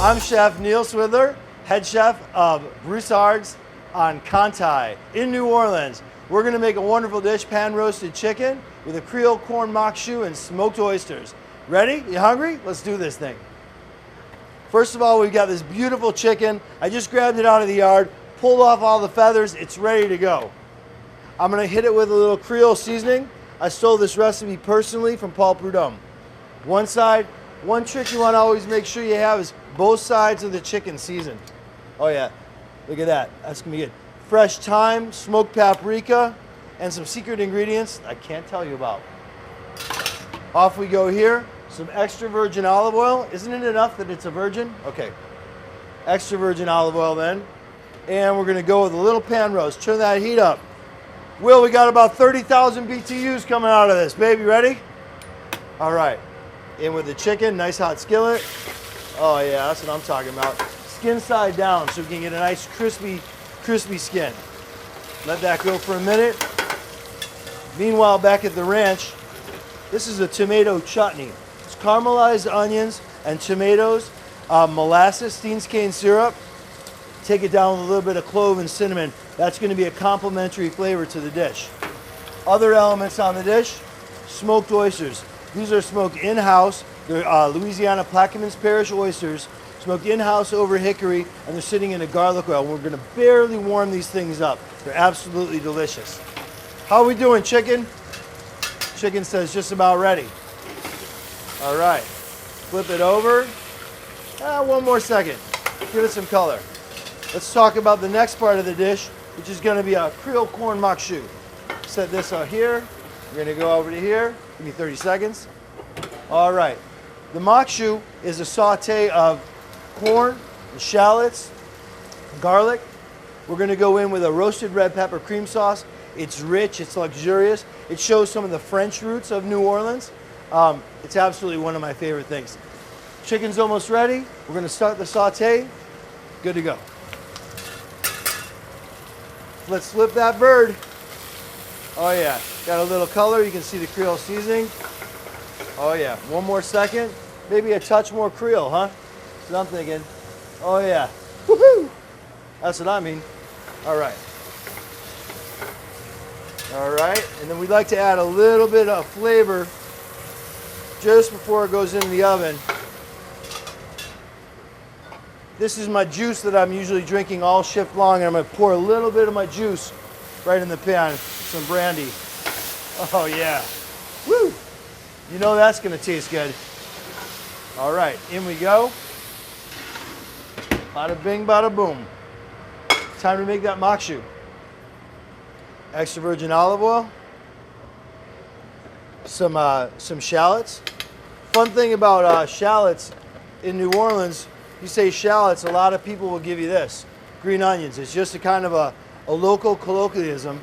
I'm Chef Neal Swider, head chef of Broussard's on Conti in New Orleans. We're gonna make a wonderful dish, pan roasted chicken with a Creole corn maque choux and smoked oysters. Ready? You hungry? Let's do this thing. First of all, we've got this beautiful chicken. I just grabbed it out of the yard, pulled off all the feathers. It's ready to go. I'm gonna hit it with a little Creole seasoning. I stole this recipe personally from Paul Prudhomme. One side, one trick you wanna always make sure you have is both sides of the chicken seasoned. Oh yeah, look at that, that's gonna be good. Fresh thyme, smoked paprika, and some secret ingredients I can't tell you about. Off we go here, some extra virgin olive oil. Isn't it enough that it's a virgin? Okay, extra virgin olive oil then. And we're gonna go with a little pan roast. Turn that heat up. Will, we got about 30,000 BTUs coming out of this. Baby, ready? All right, in with the chicken, nice hot skillet. Oh yeah, that's what I'm talking about. Skin side down so we can get a nice crispy skin. Let that go for a minute. Meanwhile, back at the ranch, this is a tomato chutney. It's caramelized onions and tomatoes, molasses, Steen's cane syrup. Take it down with a little bit of clove and cinnamon. That's going to be a complementary flavor to the dish. Other elements on the dish, smoked oysters. These are smoked in-house. They're Louisiana Plaquemines Parish oysters, smoked in-house over hickory, and they're sitting in a garlic oil. We're going to barely warm these things up. They're absolutely delicious. How are we doing, chicken? Chicken says just about ready. All right, flip it over. One more second. Give it some color. Let's talk about the next part of the dish, which is going to be a Creole corn maque choux. Set this out here. We're going to go over to here. Give me 30 seconds. All right. The maque choux is a saute of corn, shallots, garlic. We're going to go in with a roasted red pepper cream sauce. It's rich, it's luxurious. It shows some of the French roots of New Orleans. It's absolutely one of my favorite things. Chicken's almost ready. We're going to start the saute. Good to go. Let's flip that bird. Oh yeah, got a little color. You can see the Creole seasoning. Oh yeah, one more second. Maybe a touch more Creole, huh? That's what I'm thinking. Oh yeah, woohoo! That's what I mean. All right. All right, and then we'd like to add a little bit of flavor just before it goes into the oven. This is my juice that I'm usually drinking all shift long, and I'm gonna pour a little bit of my juice right in the pan, some brandy. Oh yeah, woo! You know that's gonna taste good. All right, in we go. Bada bing, bada boom. Time to make that maque choux. Extra virgin olive oil, some shallots. Fun thing about shallots in New Orleans, you say shallots, a lot of people will give you this, green onions. It's just a kind of a local colloquialism.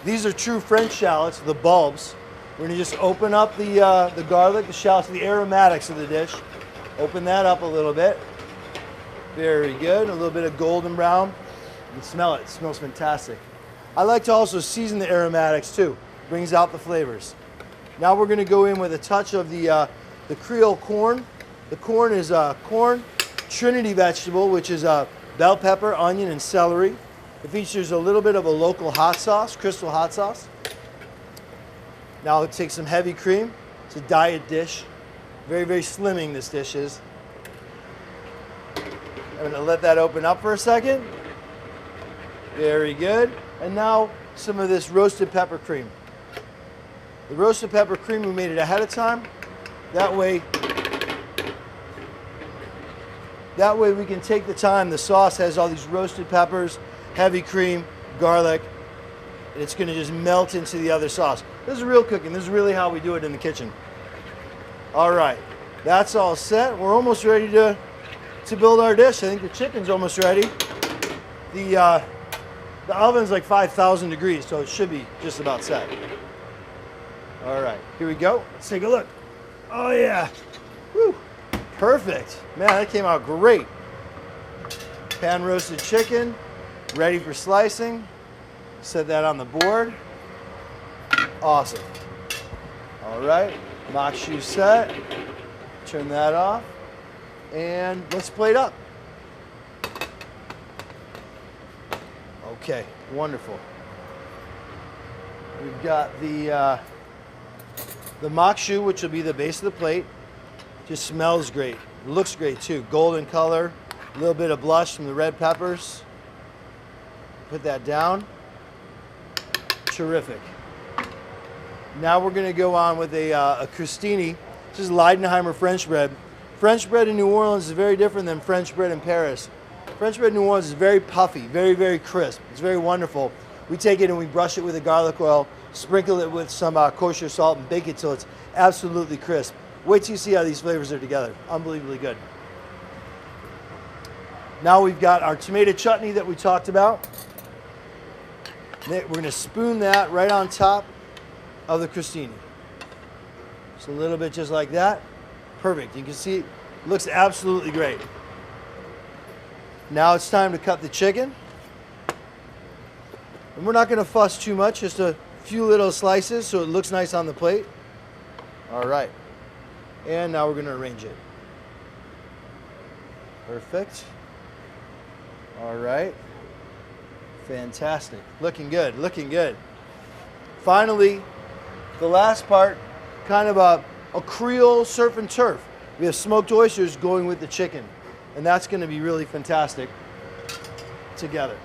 These are true French shallots, the bulbs. We're gonna just open up the garlic, the shallots, the aromatics of the dish. Open that up a little bit. Very good, a little bit of golden brown. You can smell it smells fantastic. I like to also season the aromatics too. Brings out the flavors. Now we're gonna go in with a touch of the Creole corn. The corn is corn, Trinity vegetable, which is bell pepper, onion, and celery. It features a little bit of a local hot sauce, crystal hot sauce. Now let's take some heavy cream. It's a diet dish. Very, very slimming this dish is. I'm gonna let that open up for a second. Very good. And now some of this roasted pepper cream. The roasted pepper cream, we made it ahead of time. That way we can take the time. The sauce has all these roasted peppers, heavy cream, garlic, and it's gonna just melt into the other sauce. This is real cooking. This is really how we do it in the kitchen. All right, that's all set. We're almost ready to build our dish. I think the chicken's almost ready. The oven's like 5,000 degrees, so it should be just about set. All right, here we go. Let's take a look. Oh yeah, woo. Perfect. Man, that came out great. Pan roasted chicken, ready for slicing. Set that on the board. Awesome. All right, maque choux set. Turn that off. And let's plate up. Okay, wonderful. We've got the Maque Choux, which will be the base of the plate. Just smells great. Looks great too. Golden color, a little bit of blush from the red peppers. Put that down. Terrific. Now we're going to go on with a crostini. This is Leidenheimer French bread. French bread in New Orleans is very different than French bread in Paris. French bread in New Orleans is very puffy, very, very crisp. It's very wonderful. We take it and we brush it with a garlic oil, sprinkle it with some kosher salt, and bake it till it's absolutely crisp. Wait till you see how these flavors are together. Unbelievably good. Now we've got our tomato chutney that we talked about. We're going to spoon that right on top of the crostini. Just a little bit just like that. Perfect. You can see it looks absolutely great. Now it's time to cut the chicken. And we're not going to fuss too much, just a few little slices so it looks nice on the plate. All right. And now we're going to arrange it. Perfect. All right. Fantastic. Looking good, looking good. Finally, the last part, kind of a Creole surf and turf. We have smoked oysters going with the chicken, and that's going to be really fantastic together.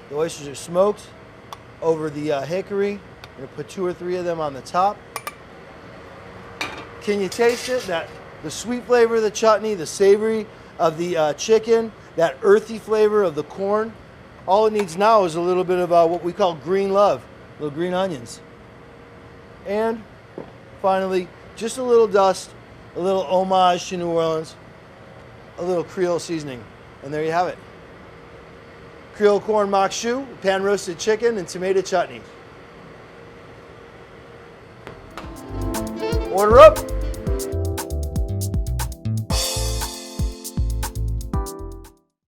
The oysters are smoked over the hickory. I'm going to put 2 or 3 of them on the top. Can you taste it? The sweet flavor of the chutney, the savory of the chicken, that earthy flavor of the corn. All it needs now is a little bit of what we call green love, little green onions. And finally, just a little dust, a little homage to New Orleans, a little Creole seasoning. And there you have it. Creole corn maque choux, pan roasted chicken, and tomato chutney. Order up.